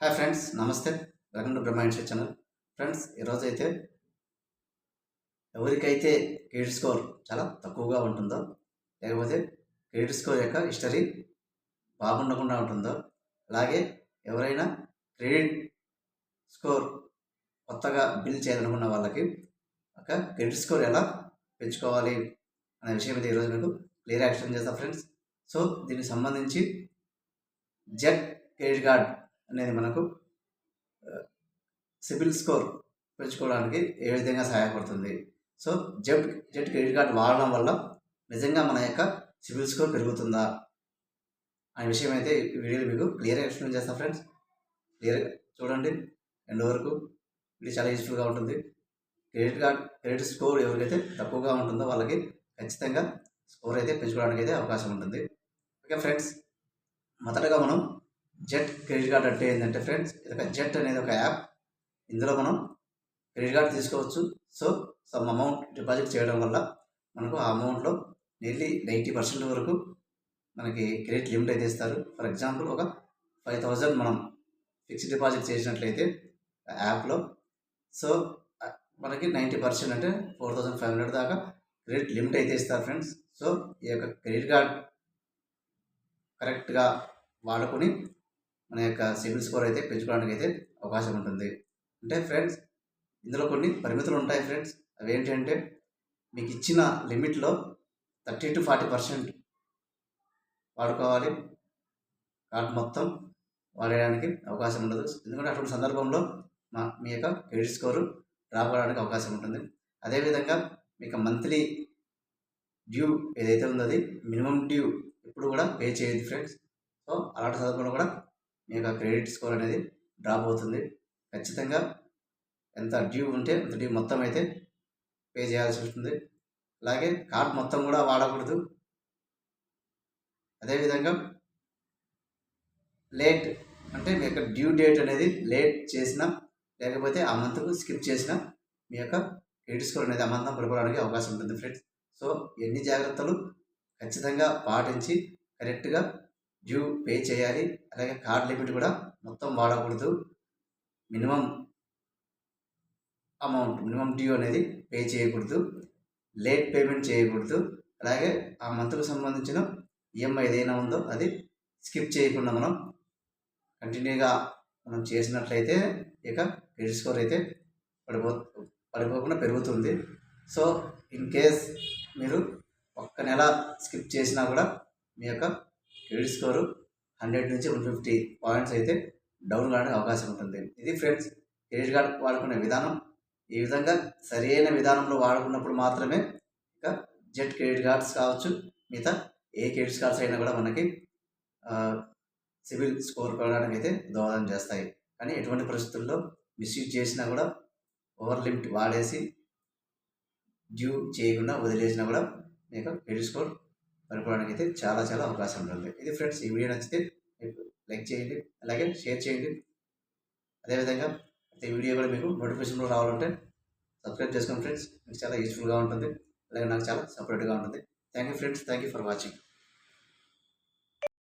Hi friends, నమస్తే. Welcome to Brahma institute channel. Friends, ఈరోజు అయితే ఎవరికైతే క్రెడిట్ స్కోర్ చాలా తక్కువగా ఉంటుందో, లేకపోతే క్రెడిట్ స్కోర్ యొక్క హిస్టరీ బాగుండకుండా ఉంటుందో, అలాగే ఎవరైనా క్రెడిట్ స్కోర్ కొత్తగా బిల్ చేయాలనుకున్న వాళ్ళకి ఒక క్రెడిట్ స్కోర్ ఎలా పెంచుకోవాలి అనే విషయం అయితే ఈరోజు మీకు క్లియర్ ఎక్స్ప్లెయిన్ చేస్తాను ఫ్రెండ్స్. సో దీనికి సంబంధించి జెట్ క్రెడిట్ కార్డ్ అనేది మనకు సిబిల్ స్కోర్ పెంచుకోవడానికి ఏ విధంగా సహాయపడుతుంది. సో జెట్ క్రెడిట్ కార్డ్ వాడడం వల్ల నిజంగా మన యొక్క సిబిల్ స్కోర్ పెరుగుతుందా అనే విషయం అయితే ఈ వీడియోలో మీకు క్లియర్గా ఎక్స్ప్లెయిన్ చేస్తాను ఫ్రెండ్స్. క్లియర్గా చూడండి, ఎండ్ వరకు. ఇది చాలా యూస్ఫుల్గా ఉంటుంది. క్రెడిట్ స్కోర్ ఎవరికైతే తక్కువగా ఉంటుందో వాళ్ళకి ఖచ్చితంగా స్కోర్ అయితే పెంచుకోవడానికి అయితే అవకాశం ఉంటుంది. ఓకే ఫ్రెండ్స్, మొదటగా మనం జెట్ క్రెడిట్ కార్డ్ అంటే ఏంటంటే ఫ్రెండ్స్, ఇది ఒక జెట్ అనేది ఒక యాప్. ఇందులో మనం క్రెడిట్ కార్డ్ తీసుకోవచ్చు. సో సమ్ అమౌంట్ డిపాజిట్ చేయడం వల్ల మనకు ఆ అమౌంట్లో నియర్లీ 90% వరకు మనకి క్రెడిట్ లిమిట్ అయితే ఇస్తారు. ఫర్ ఎగ్జాంపుల్, ఒక 5,000 మనం ఫిక్స్డ్ డిపాజిట్ చేసినట్లయితే యాప్లో, సో మనకి 90% అంటే 4,500 దాకా క్రెడిట్ లిమిట్ అయితే ఇస్తారు ఫ్రెండ్స్. సో ఈ యొక్క క్రెడిట్ కార్డ్ కరెక్ట్గా వాడుకొని మన యొక్క సిబిల్ స్కోర్ అయితే పెంచుకోవడానికి అయితే అవకాశం ఉంటుంది. అంటే ఫ్రెండ్స్, ఇందులో కొన్ని పరిమితులు ఉంటాయి ఫ్రెండ్స్. అవి ఏంటంటే, మీకు ఇచ్చిన లిమిట్లో 30 to 40% వాడుకోవాలి. కార్డ్ మొత్తం వాడేయడానికి అవకాశం ఉండదు. ఎందుకంటే అటువంటి సందర్భంలో మీ యొక్క క్రెడిట్ స్కోరు డ్రాప్ అవడానికి అవకాశం ఉంటుంది. అదేవిధంగా మీకు మంత్లీ డ్యూ ఏదైతే ఉందో అది మినిమం డ్యూ ఎప్పుడు కూడా పే చేయదు ఫ్రెండ్స్. సో అలాంటి సందర్భంలో కూడా మీ యొక్క క్రెడిట్ స్కోర్ అనేది డ్రాప్ అవుతుంది. ఖచ్చితంగా ఎంత డ్యూ ఉంటే అంత డ్యూ మొత్తం అయితే పే చేయాల్సి ఉంటుంది. అలాగే కార్డ్ మొత్తం కూడా వాడకూడదు. అదేవిధంగా లేట్ అంటే మీ యొక్క డ్యూ డేట్ అనేది లేట్ చేసినా, లేకపోతే ఆ మంత్కు స్కిప్ చేసినా మీ యొక్క క్రెడిట్ స్కోర్ అనేది అమాంతం పడిపోవడానికి అవకాశం ఉంటుంది ఫ్రెండ్స్. సో ఎన్ని జాగ్రత్తలు ఖచ్చితంగా పాటించి కరెక్ట్గా డ్యూ పే చేయాలి. అలాగే కార్డ్ లిమిట్ కూడా మొత్తం వాడకూడదు. మినిమం అమౌంట్, మినిమం డ్యూ అనేది పే చేయకూడదు. లేట్ పేమెంట్ చేయకూడదు. అలాగే ఆ మంత్కు సంబంధించిన ఈఎంఐ ఏదైనా ఉందో అది స్కిప్ చేయకుండా మనం కంటిన్యూగా మనం చేసినట్లయితే ఇక క్రెడిట్ స్కోర్ అయితే పడిపోకుండా పెరుగుతుంది. సో ఇన్ కేస్ మీరు ఒక్క నెల స్కిప్ చేసినా కూడా మీ యొక్క క్రెడిట్ స్కోరు 100 నుంచి 150 పాయింట్స్ అయితే డౌన్ కావడానికి అవకాశం ఉంటుంది. ఇది ఫ్రెండ్స్ క్రెడిట్ కార్డ్ వాడుకునే విధానం. ఈ విధంగా సరైన విధానంలో వాడుకున్నప్పుడు మాత్రమే ఇక జెట్ క్రెడిట్ కార్డ్స్ కావచ్చు, మిగతా ఏ క్రెడిట్ కార్డ్స్ అయినా కూడా మనకి సిబిల్ స్కోర్ పెరగడానికి అయితే దోహదం చేస్తాయి. కానీ ఎటువంటి పరిస్థితుల్లో మిస్యూజ్ చేసినా కూడా, ఓవర్ లిమిట్ వాడేసి డ్యూ చేయకుండా వదిలేసినా కూడా మీకు క్రెడిట్ స్కోర్ పడిపోవడానికి అయితే చాలా చాలా అవకాశం ఉంటుంది. ఇది ఫ్రెండ్స్, ఈ వీడియో నచ్చితే లైక్ చేయండి, అలాగే షేర్ చేయండి. అదేవిధంగా ఈ వీడియో కూడా మీకు నోటిఫికేషన్లో రావాలంటే సబ్స్క్రైబ్ చేసుకోండి ఫ్రెండ్స్. మీకు చాలా యూస్ఫుల్గా ఉంటుంది, అలాగే నాకు చాలా సపోర్ట్గా ఉంటుంది. Thank you friends, thank you for watching.